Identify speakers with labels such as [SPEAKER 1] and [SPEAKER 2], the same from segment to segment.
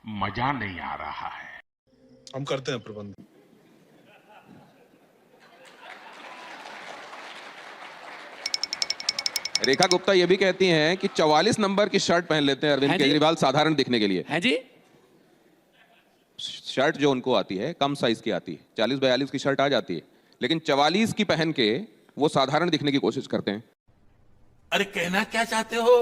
[SPEAKER 1] मजा नहीं आ रहा है।
[SPEAKER 2] हम करते हैं प्रबंध।
[SPEAKER 3] रेखा गुप्ता ये भी कहती हैं कि 44 नंबर की शर्ट पहन लेते हैं अरविंद केजरीवाल साधारण दिखने के लिए।
[SPEAKER 4] है जी।
[SPEAKER 3] शर्ट जो उनको आती है कम साइज की आती है, 40-42 की शर्ट आ जाती है, लेकिन 44 की पहन के वो साधारण दिखने की कोशिश करते हैं।
[SPEAKER 1] अरे कहना क्या चाहते हो?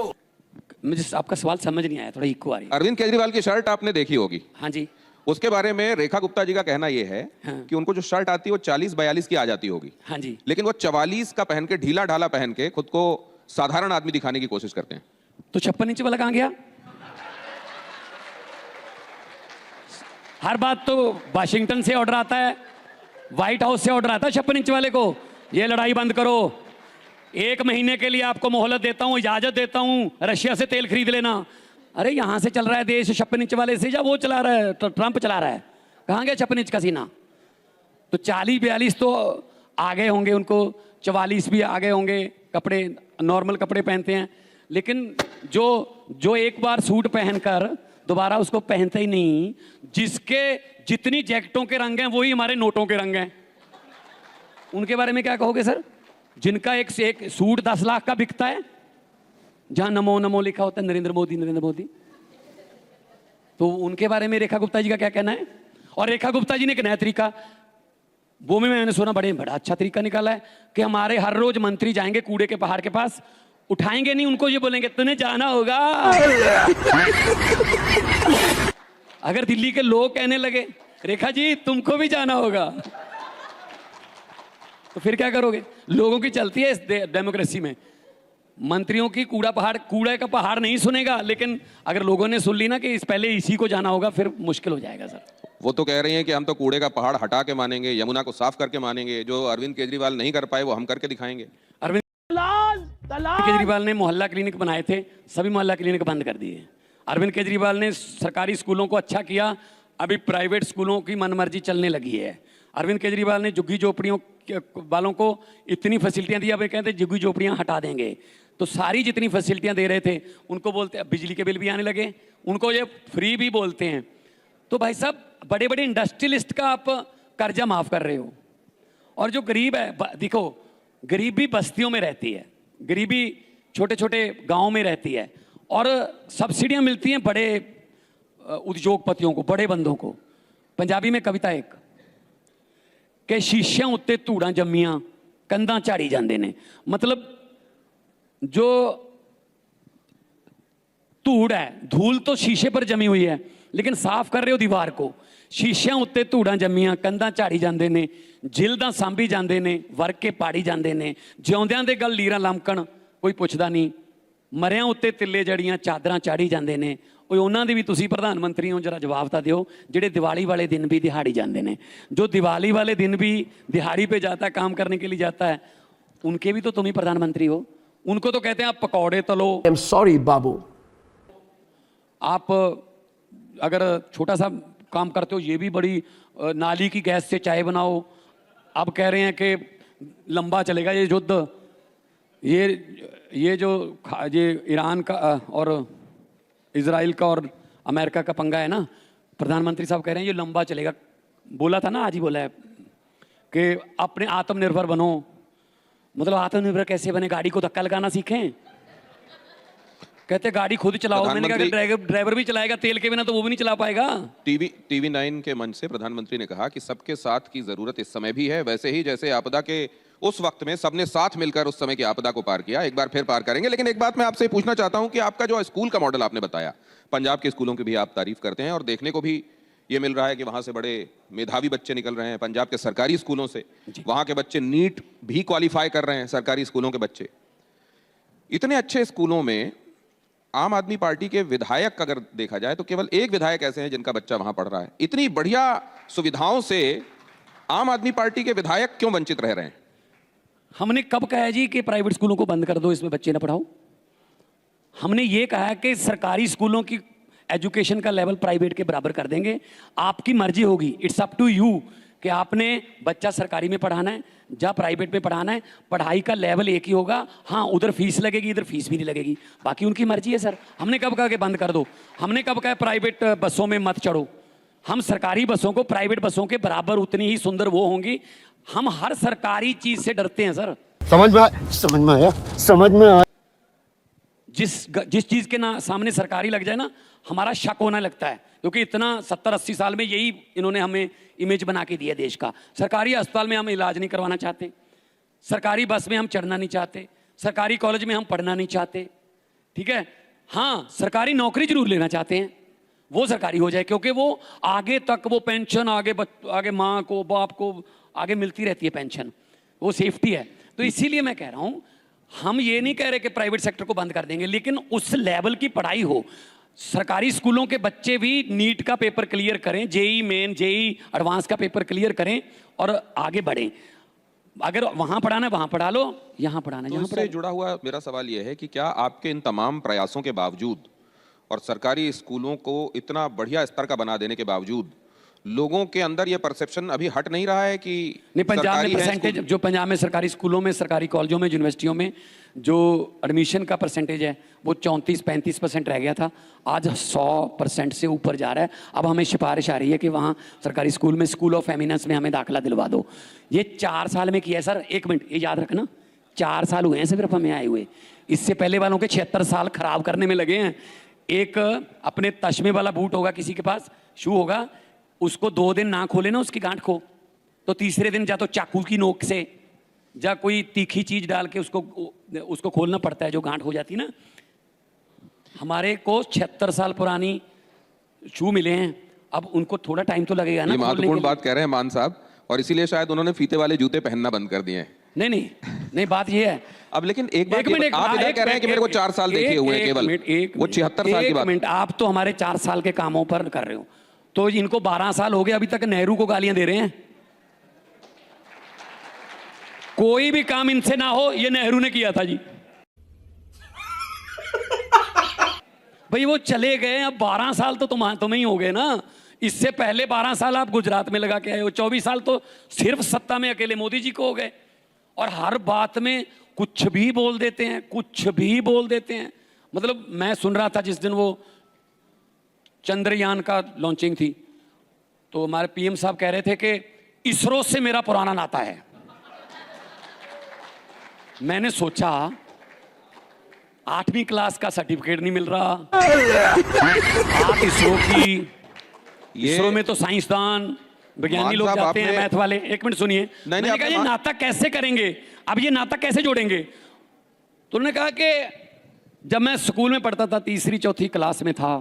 [SPEAKER 4] मुझे आपका सवाल समझ नहीं आया, थोड़ा इको आ रही है।
[SPEAKER 3] अरविंद केजरीवाल की शर्ट आपने देखी होगी।
[SPEAKER 4] हाँ जी।
[SPEAKER 3] उसके बारे में रेखा गुप्ता जी का कहना यह है कि उनको जो शर्ट आती है वो 40-42 की आ जाती होगी।
[SPEAKER 4] हाँ जी।
[SPEAKER 3] लेकिन वो 44 का पहन के ढीला ढाला पहन के खुद को साधारण आदमी दिखाने की कोशिश करते हैं।
[SPEAKER 4] तो 56 इंच वाला कहां गया? हर बात तो वाशिंगटन से ऑर्डर आता है, व्हाइट हाउस से ऑर्डर आता है 56 इंच वाले को, ये लड़ाई बंद करो, 1 महीने के लिए आपको मोहलत देता हूं, इजाजत देता हूं, रशिया से तेल खरीद लेना। अरे यहां से चल रहा है देश 56 इंच वाले से, या वो चला रहा है, तो ट्रंप चला रहा है? कहां गया 56 इंच का सीना? तो 40-42 तो आगे होंगे, उनको 44 भी आगे होंगे, कपड़े नॉर्मल कपड़े पहनते हैं। लेकिन जो एक बार सूट पहनकर दोबारा उसको पहनते ही नहीं, जिसके जितनी जैकेटों के रंग हैं वही हमारे नोटों के रंग हैं, उनके बारे में क्या कहोगे सर? जिनका एक से एक सूट 10 लाख का बिकता है, जहां नमो नमो लिखा होता है, नरेंद्र मोदी, तो उनके बारे में रेखा गुप्ता जी का क्या कहना है? और रेखा गुप्ता जी ने एक नया तरीका, वो में मैंने सुना बड़ा अच्छा तरीका निकाला है कि हमारे हर रोज मंत्री जाएंगे कूड़े के पहाड़ के पास, उठाएंगे नहीं उनको, ये बोलेंगे तुम्हें जाना होगा। अगर दिल्ली के लोग कहने लगे रेखा जी तुमको भी जाना होगा, तो फिर क्या करोगे? लोगों की चलती है इस डेमोक्रेसी में, मंत्रियों की कूड़े का पहाड़ नहीं सुनेगा, लेकिन अगर लोगों ने सुन ली ना कि पहले इसी को जाना होगा, फिर मुश्किल हो जाएगा सर।
[SPEAKER 3] वो तो कह रही हैं कि हम तो कूड़े का पहाड़ हटा के मानेंगे, यमुना को साफ करके मानेंगे, जो अरविंद केजरीवाल नहीं कर पाए वो हम करके दिखाएंगे।
[SPEAKER 4] अरविंद केजरीवाल ने मोहल्ला क्लिनिक बनाए थे, सभी मोहल्ला क्लिनिक बंद कर दिए। अरविंद केजरीवाल ने सरकारी स्कूलों को अच्छा किया, अभी प्राइवेट स्कूलों की मनमर्जी चलने लगी है। अरविंद केजरीवाल ने झुग्गी झोपड़ियों वालों को इतनी फैसिलिटियां दी, अब कहते हैं झुग्गी झोपड़ियां हटा देंगे। तो सारी जितनी फैसिलिटियां दे रहे थे उनको बोलते, बिजली के बिल भी आने लगे, उनको ये फ्री भी बोलते हैं। तो भाई साहब बड़े बड़े इंडस्ट्रियलिस्ट का आप कर्जा माफ कर रहे हो, और जो गरीब है, देखो गरीबी बस्तियों में रहती है, गरीबी छोटे छोटे गांव में रहती है, और सब्सिडियां मिलती हैं बड़े उद्योगपतियों को, बड़े बंदों को। पंजाबी में कविता एक कि शीशियां उत्ते धूड़ां जम्मियां कंधां झाड़ी जांदे ने, मतलब जो धूड़ है, धूल तो शीशे पर जमी हुई है, लेकिन साफ कर रहे हो दीवार को। शीशियां उत्ते धूड़ां जम्मियां कंधां झाड़ी जांदे ने, जिल्दां सांभी जांदे ने, वर्क के पाड़ी जांदे ने, जिਉਂਦਿਆਂ ਦੇ गल लीरां लमकण कोई पुछदा नहीं, मरियां उत्ते तिल्ले जड़ियां चादरां चाढ़ी जांदे ने। ਉਹਨਾਂ ਦੀ ਵੀ ਤੁਸੀਂ प्रधान मंत्री हो, जरा जवाब तो दियो, ਜਿਹੜੇ दिवाली वाले दिन भी दिहाड़ी जाते हैं, जो दिवाली वाले दिन भी दिहाड़ी पे जाता है, काम करने के लिए जाता है, उनके भी तो तुम ही प्रधानमंत्री हो। उनको तो कहते हैं आप पकौड़े तलो।
[SPEAKER 5] आई एम सॉरी बाबू,
[SPEAKER 4] आप अगर छोटा सा काम करते हो, ये भी बड़ी नाली की गैस से चाय बनाओ। अब कह रहे हैं कि लंबा चलेगा ये युद्ध, ये जो ये ईरान का और इजराइल का और अमेरिका का पंगा है ना, प्रधानमंत्री साहब कह रहे हैं ये लंबा चलेगा। बोला था ना, आज ही बोला है कि अपने आत्मनिर्भर बनो। मतलब आत्मनिर्भर कैसे बने? गाड़ी को धक्का लगाना सीखें। कहते गाड़ी खुद चलाओ, मैंने कहा ड्राइवर भी चलाएगा तेल के बिना तो वो भी नहीं चला पाएगा।
[SPEAKER 3] टीवी 9 के मंच से प्रधानमंत्री ने कहा कि सबके साथ की जरूरत इस समय भी है, वैसे ही जैसे आपदा के उस वक्त में सबने साथ मिलकर उस समय की आपदा को पार किया, एक बार फिर पार करेंगे। लेकिन एक बात मैं आपसे पूछना चाहता हूं कि आपका जो स्कूल का मॉडल आपने बताया, पंजाब के स्कूलों की भी आप तारीफ करते हैं, और देखने को भी ये मिल रहा है कि वहां से बड़े मेधावी बच्चे निकल रहे हैं पंजाब के सरकारी स्कूलों से। वहां के बच्चे नीट भी क्वालिफाई कर रहे हैं, सरकारी स्कूलों के बच्चे। इतने अच्छे स्कूलों में आम आदमी पार्टी के विधायक अगर देखा जाए तो केवल एक विधायक ऐसे हैं जिनका बच्चा वहां पढ़ रहा है। इतनी बढ़िया सुविधाओं से आम आदमी पार्टी के विधायक क्यों वंचित रह रहे हैं?
[SPEAKER 4] हमने कब कहा है जी कि प्राइवेट स्कूलों को बंद कर दो, इसमें बच्चे ना पढ़ाओ? हमने ये कहा है कि सरकारी स्कूलों की एजुकेशन का लेवल प्राइवेट के बराबर कर देंगे। आपकी मर्जी होगी, इट्स अप टू यू कि आपने बच्चा सरकारी में पढ़ाना है या प्राइवेट में पढ़ाना है, पढ़ाई का लेवल एक ही होगा। हाँ, उधर फीस लगेगी, इधर फीस भी नहीं लगेगी, बाकी उनकी मर्जी है सर। हमने कब कहा कि बंद कर दो? हमने कब कहा प्राइवेट बसों में मत चढ़ो? हम सरकारी बसों को प्राइवेट बसों के बराबर उतनी ही सुंदर वो होंगी। हम हर सरकारी चीज से डरते हैं सर।
[SPEAKER 5] समझ में आया।
[SPEAKER 4] जिस चीज के ना सामने सरकारी लग जाए ना, हमारा शक होने लगता है, क्योंकि इतना 70-80 साल में यही इन्होंने हमें इमेज बना के दिया देश का। सरकारी अस्पताल में हम इलाज नहीं करवाना चाहते, सरकारी बस में हम चढ़ना नहीं चाहते, सरकारी कॉलेज में हम पढ़ना नहीं चाहते, ठीक है। हाँ, सरकारी नौकरी जरूर लेना चाहते हैं, वो सरकारी हो जाए, क्योंकि वो आगे तक वो पेंशन आगे माँ को बाप को आगे मिलती रहती है पेंशन, वो सेफ्टी है। तो इसीलिए मैं कह रहा हूँ, हम ये नहीं कह रहे कि प्राइवेट सेक्टर को बंद कर देंगे, लेकिन उस लेवल की पढ़ाई हो। सरकारी स्कूलों के बच्चे भी नीट का पेपर क्लियर करें, जेई मेन, जेई एडवांस का पेपर क्लियर करें और आगे बढ़ें। अगर वहां पढ़ाना है वहां पढ़ा लो, यहां पढ़ाना है
[SPEAKER 3] तो
[SPEAKER 4] यहां
[SPEAKER 3] इससे
[SPEAKER 4] पढ़ा लो।
[SPEAKER 3] जुड़ा हुआ मेरा सवाल यह है कि क्या आपके इन तमाम प्रयासों के बावजूद और सरकारी स्कूलों को इतना बढ़िया स्तर का बना देने के बावजूद लोगों के अंदर यह परसेप्शन अभी हट नहीं रहा है कि
[SPEAKER 4] नहीं, पंजाब में
[SPEAKER 3] सरकारी है
[SPEAKER 4] परसेंटेज,
[SPEAKER 3] स्कूल?
[SPEAKER 4] जो पंजाब में सरकारी स्कूलों में, सरकारी कॉलेजों में, यूनिवर्सिटियों में जो एडमिशन का परसेंटेज है वो 34-35% रह गया था, आज 100% से ऊपर जा रहा है। अब हमें सिफारिश आ रही है कि वहाँ सरकारी स्कूल में, स्कूल ऑफ एमिनेंस में हमें दाखिला दिलवा दो। ये 4 साल में किया है सर। 1 मिनट, ये याद रखना, 4 साल हुए हैं सिर्फ हमें आए हुए। इससे पहले वालों के 76 साल खराब करने में लगे हैं। एक अपने तश्मे वाला बूट होगा किसी के पास, शू होगा, उसको 2 दिन ना खोले ना उसकी गांठ को, तो तीसरे दिन या तो चाकू की नोक से या कोई तीखी चीज डाल के उसको खोलना पड़ता है, जो गांठ हो जाती ना। हमारे को 76 साल पुरानी शू मिले हैं, अब उनको थोड़ा टाइम तो लगेगा ना।
[SPEAKER 3] ये महत्वपूर्ण बात कह रहे हैं मान साहब, और इसीलिए शायद उन्होंने फीते वाले जूते पहनना बंद कर दिए हैं।
[SPEAKER 4] नहीं, बात ये है।
[SPEAKER 3] अब लेकिन एक मिनट, आप इधर कह रहे हैं कि मेरे को 4 साल देखे हुए हैं केवल, वो 76 साल की बात।
[SPEAKER 4] 1 मिनट, आप तो हमारे 4 साल के कामों पर कर रहे हो, तो इनको 12 साल हो गए, अभी तक नेहरू को गालियां दे रहे हैं। कोई भी काम इनसे ना हो, ये नेहरू ने किया था जी। भाई वो चले गए, अब 12 साल तो तुम्हें ही हो गए ना। इससे पहले 12 साल आप गुजरात में लगा के आए हो, 24 साल तो सिर्फ सत्ता में अकेले मोदी जी को हो गए। और हर बात में कुछ भी बोल देते हैं, कुछ भी बोल देते हैं। मतलब मैं सुन रहा था जिस दिन वो चंद्रयान का लॉन्चिंग थी, तो हमारे पीएम साहब कह रहे थे कि इसरो से मेरा पुराना नाता है। मैंने सोचा 8वीं क्लास का सर्टिफिकेट नहीं मिल रहा, आप इसरो की, इसरो में तो साइंसदान विज्ञानी लोग जाते हैं, मैथ वाले। 1 मिनट सुनिए, मैंने कहा ये नाता कैसे करेंगे, अब ये नाता कैसे जोड़ेंगे? तो उन्होंने कहा कि जब मैं स्कूल में पढ़ता था, 3री-4थी क्लास में था,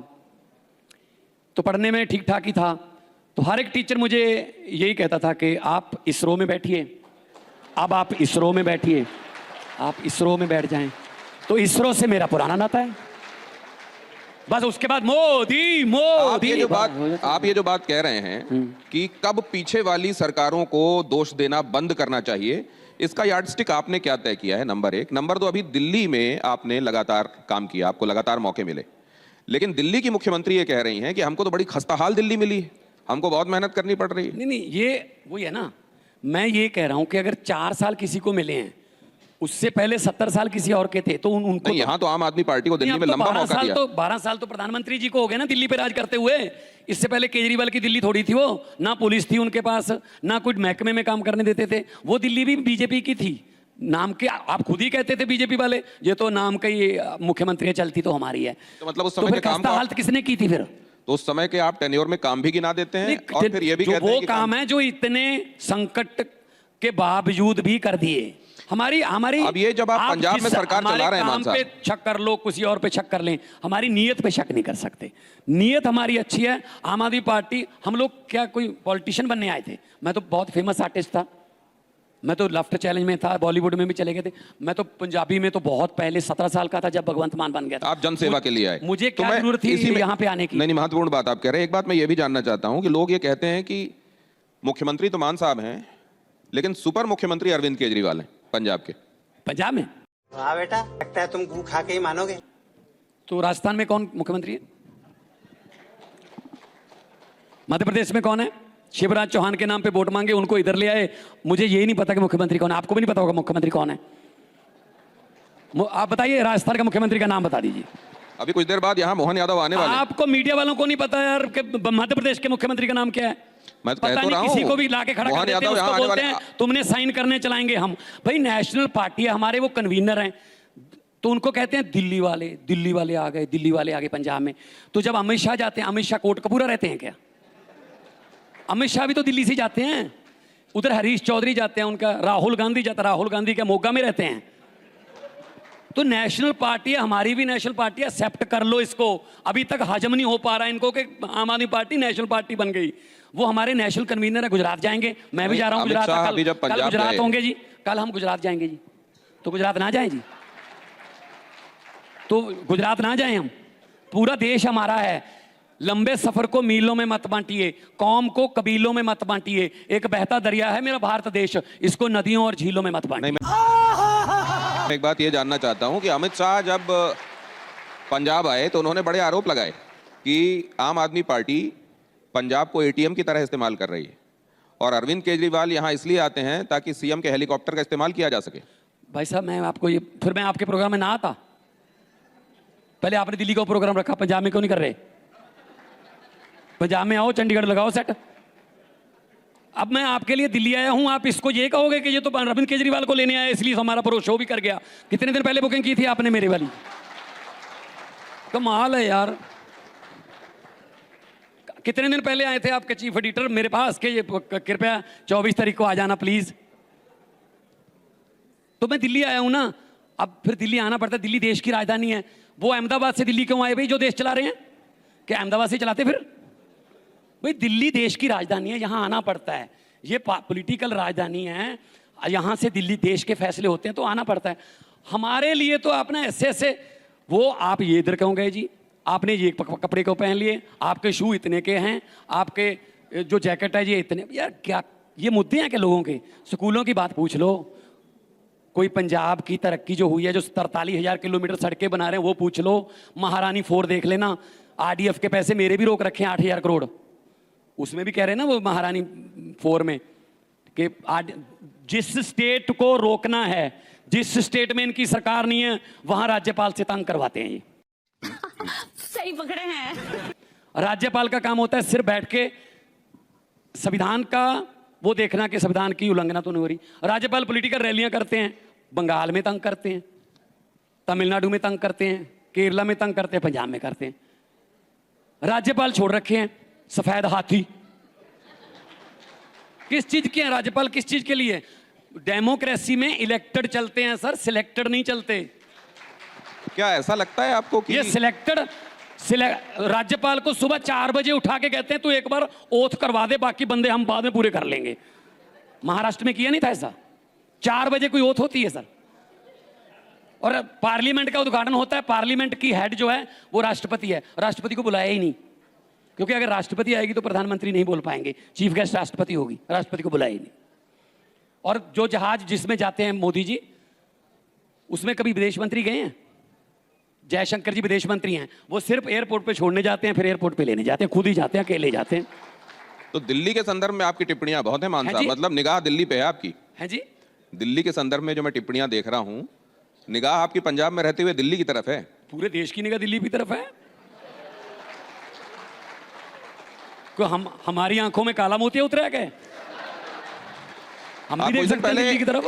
[SPEAKER 4] तो पढ़ने में ठीक ठाक ही था, तो हर एक टीचर मुझे यही कहता था कि आप इसरो में बैठिए, अब आप इसरो में बैठिए, आप इसरो में बैठ जाएं। तो इसरो से मेरा पुराना नाता है। बस उसके बाद मोदी मोदी।
[SPEAKER 3] आप ये जो बात कह रहे हैं कि कब पीछे वाली सरकारों को दोष देना बंद करना चाहिए, इसका यार्डस्टिक आपने क्या तय किया है? नंबर 1। नंबर 2, अभी दिल्ली में आपने लगातार काम किया, आपको लगातार मौके मिले, लेकिन दिल्ली की मुख्यमंत्री ये कह रही हैं कि हमको तो बड़ी खस्ताहाल दिल्ली मिली है, हमको बहुत मेहनत करनी पड़ रही है।
[SPEAKER 4] नहीं, ये वही है ना। मैं ये कह रहा हूं कि अगर 4 साल किसी को मिले हैं, उससे पहले 70 साल किसी और के थे, तो उनको
[SPEAKER 3] यहाँ तो आम आदमी पार्टी को दिल्ली में लंबा मौका दिया।
[SPEAKER 4] 12 साल तो प्रधानमंत्री जी को हो गए ना दिल्ली पे राज करते हुए। इससे पहले केजरीवाल की दिल्ली थोड़ी थी वो, ना पुलिस थी उनके पास, ना कुछ महकमे में काम करने देते थे। वो दिल्ली भी बीजेपी की थी, नाम के आप खुद ही कहते थे बीजेपी वाले, ये तो नाम का ही मुख्यमंत्री चलती तो हमारी है।
[SPEAKER 3] तो मतलब उस समय के काम
[SPEAKER 4] तो हालत किसने की थी फिर?
[SPEAKER 3] तो उस समय के आप टेन्योर में काम भी गिना देते हैं, और फिर ये भी कहते हैं
[SPEAKER 4] वो काम है जो इतने संकट के बावजूद भी कर दिए। हमारी
[SPEAKER 3] अब ये जब आप पंजाब में सरकार चला रहे हैं, मान साहब,
[SPEAKER 4] पे शक कर लो, किसी और पे शक कर लें, हमारी नीयत पे शक नहीं कर सकते। नीयत हमारी अच्छी है। आम आदमी पार्टी, हम लोग क्या कोई पॉलिटिशियन बनने आए थे? मैं तो बहुत फेमस आर्टिस्ट था, मैं तो लेफ्ट चैलेंज में था, बॉलीवुड में भी चले गए थे। मैं तो पंजाबी में तो बहुत पहले 17 साल का था जब भगवंत मान बन गया था।
[SPEAKER 3] आप जनसेवा के लिए आए,
[SPEAKER 4] मुझे क्या जरूरत थी यहाँ पे आने की?
[SPEAKER 3] नहीं, महत्वपूर्ण बात आप कह रहे हैं। एक बात मैं ये भी जानना चाहता हूं कि लोग ये कहते हैं कि मुख्यमंत्री तो मान साहब हैं, लेकिन सुपर मुख्यमंत्री अरविंद केजरीवाल हैं पंजाब के।
[SPEAKER 4] पंजाब में?
[SPEAKER 6] हाँ बेटा, लगता है तुम गू खा के ही मानोगे।
[SPEAKER 4] तो राजस्थान में कौन मुख्यमंत्री है? मध्य प्रदेश में कौन है? शिवराज चौहान के नाम पे वोट मांगे, उनको इधर ले आए। मुझे ये नहीं पता कि मुख्यमंत्री कौन है, आपको भी नहीं पता होगा मुख्यमंत्री कौन है। आप बताइए राजस्थान का मुख्यमंत्री का नाम बता दीजिए।
[SPEAKER 3] अभी कुछ देर बाद यहाँ मोहन यादव आने वाले हैं।
[SPEAKER 4] आपको मीडिया वालों को नहीं पता यार कि मध्य प्रदेश के मुख्यमंत्री का नाम क्या है?
[SPEAKER 3] मैं तो
[SPEAKER 4] पता
[SPEAKER 3] कह तो रहा
[SPEAKER 4] नहीं, किसी
[SPEAKER 3] हूं,
[SPEAKER 4] को भी लाके खड़ा कर
[SPEAKER 3] मोहन
[SPEAKER 4] देते हैं,
[SPEAKER 3] यादव यहाँ
[SPEAKER 4] उसको
[SPEAKER 3] आने
[SPEAKER 4] बोलते
[SPEAKER 3] वाले
[SPEAKER 4] हैं तुमने साइन करने चलाएंगे हम। भाई नेशनल पार्टी है हमारे, वो कन्वीनर हैं, तो उनको कहते हैं दिल्ली वाले आ गए, दिल्ली वाले आ गए पंजाब में। तो जब अमित शाह जाते हैं, अमित शाह कोटकपूरा रहते हैं क्या? अमित शाह भी तो दिल्ली से जाते हैं। उधर हरीश चौधरी जाते हैं, उनका राहुल गांधी जाता, राहुल गांधी क्या मोगा में रहते हैं। तो नेशनल पार्टी है, हमारी भी नेशनल पार्टी है, एक्सेप्ट कर लो इसको। अभी तक हजम नहीं हो पा रहा है इनको कि आम आदमी पार्टी नेशनल पार्टी बन गई। वो हमारे नेशनल कन्वीनर है, गुजरात जाएंगे, मैं भी जा रहा हूँ गुजरात। कल गुजरात होंगे जी, कल हम गुजरात जाएंगे जी। तो गुजरात ना जाए जी, तो गुजरात ना जाए हम। पूरा देश हमारा है। लंबे सफर को मीलों में मत बांटिए, कौम को कबीलों में मत बांटिए। एक बहता दरिया है मेरा भारत देश, इसको नदियों और झीलों में मत बांटिए।
[SPEAKER 3] मैं एक बात ये जानना चाहता हूं कि अमित शाह जब पंजाब आए तो उन्होंने बड़े आरोप लगाए कि आम आदमी पार्टी पंजाब को एटीएम की तरह इस्तेमाल कर रही है, और अरविंद केजरीवाल यहां इसलिए आते हैं ताकि सीएम के हेलीकॉप्टर का इस्तेमाल किया जा सके।
[SPEAKER 4] भाई साहब मैं आपको ये, फिर मैं आपके प्रोग्राम में ना आता। पहले आपने दिल्ली का प्रोग्राम रखा, पंजाब में क्यों नहीं कर रहे? पंजाब में आओ, चंडीगढ़ लगाओ सेट। अब मैं आपके लिए दिल्ली आया हूं, आप इसको ये कहोगे कि ये तो अरविंद केजरीवाल को लेने आया इसलिए हमारा प्रो शो भी कर गया। कितने दिन पहले बुकिंग की थी आपने मेरे वाली? कमाल है यार। कितने दिन पहले आए थे आपके चीफ एडिटर मेरे पास कि ये कृपया 24 तारीख को आ जाना प्लीज। तो मैं दिल्ली आया हूं ना, अब फिर दिल्ली आना पड़ता है, दिल्ली देश की राजधानी है। वो अहमदाबाद से दिल्ली क्यों आए भाई, जो देश चला रहे हैं? क्या अहमदाबाद से चलाते फिर? भाई दिल्ली देश की राजधानी है, यहां आना पड़ता है। ये पॉलिटिकल राजधानी है, यहां से दिल्ली देश के फैसले होते हैं तो आना पड़ता है। हमारे लिए तो आपने ऐसे वो आप ये इधर क्यों गए जी, आपने ये कपड़े को पहन लिए, आपके शू इतने के हैं, आपके जो जैकेट है ये इतने। यार क्या ये मुद्दे हैं क्या लोगों के? स्कूलों की बात पूछ लो, कोई पंजाब की तरक्की जो हुई है, जो 43,000 किलोमीटर सड़कें बना रहे हैं वो पूछ लो। महारानी 4 देख लेना, आरडीएफ के पैसे मेरे भी रोक रखे हैं 8,000 करोड़, उसमें भी कह रहे हैं ना वो महारानी 4 में कि जिस स्टेट को रोकना है, जिस स्टेट में इनकी सरकार नहीं है, वहां राज्यपाल से तंग करवाते हैं ये।
[SPEAKER 7] सही पकड़े हैं।
[SPEAKER 4] राज्यपाल का काम होता है सिर्फ बैठ के संविधान का वो देखना कि संविधान की उल्लंघना तो नहीं हो रही। राज्यपाल पॉलिटिकल रैलियां करते हैं, बंगाल में तंग करते हैं, तमिलनाडु में तंग करते हैं, केरला में तंग करते हैं, पंजाब में करते हैं। राज्यपाल छोड़ रखे हैं सफेद हाथी। किस चीज के हैं राज्यपाल, किस चीज के लिए? डेमोक्रेसी में इलेक्टेड चलते हैं सर, सिलेक्टेड नहीं चलते।
[SPEAKER 3] क्या ऐसा लगता है आपको कि
[SPEAKER 4] ये सिलेक्टेड राज्यपाल को सुबह 4 बजे उठा के कहते हैं तू एक बार ओथ करवा दे, बाकी बंदे हम बाद में पूरे कर लेंगे। महाराष्ट्र में किया नहीं था ऐसा? 4 बजे कोई ओथ होती है सर? और पार्लियामेंट का उद्घाटन होता है, पार्लियामेंट की हेड जो है वो राष्ट्रपति है, राष्ट्रपति को बुलाया ही नहीं, क्योंकि अगर राष्ट्रपति आएगी तो प्रधानमंत्री नहीं बोल पाएंगे, चीफ गेस्ट राष्ट्रपति होगी, राष्ट्रपति को बुलाया ही नहीं। और जो जहाज जिसमें जाते हैं मोदी जी, उसमें कभी विदेश मंत्री गए हैं? जयशंकर जी विदेश मंत्री हैं, वो सिर्फ एयरपोर्ट पे छोड़ने जाते हैं, फिर एयरपोर्ट पे लेने जाते हैं, खुद ही जाते हैं, अकेले जाते हैं।
[SPEAKER 3] तो दिल्ली के संदर्भ में आपकी टिप्पणियां बहुत है मान साहब, मतलब निगाह दिल्ली पे है आपकी।
[SPEAKER 4] हैं जी?
[SPEAKER 3] दिल्ली के संदर्भ में जो मैं टिप्पणियां देख रहा हूं, निगाह आपकी पंजाब में रहते हुए दिल्ली की तरफ है।
[SPEAKER 4] पूरे देश की निगाह दिल्ली की तरफ है। हमारी आंखों में काला मोतिया उतरा है क्या? हम भी देख सकते हैं दिल्ली की तरफ।